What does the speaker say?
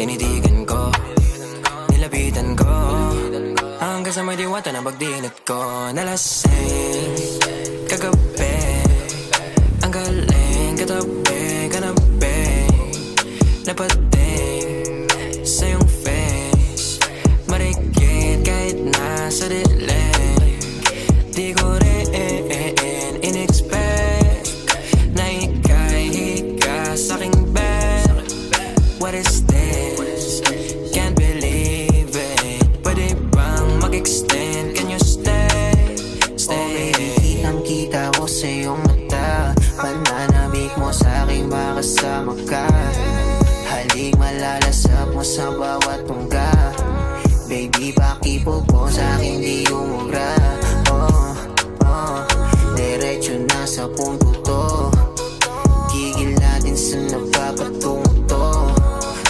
Tinitigan ko, nilapitan ko, hanggang sa may diwata na pagdinat ko. Nalasing kagabi, ang galing katabi, kanabi, napating sa iyong face, marikit kahit nasa dilim. Di ko rin in-expect na ika'y higa sa'king bed. What is this? Can't believe it. Pwede bang mag-extend? Can you stay? Stay. Kitang-kita ko sa iyong mata, pananamig mo sa'king makasama ka. Halik malalasap mo sa bawat tungga. Baby, pakipog mo sa'king di umuga.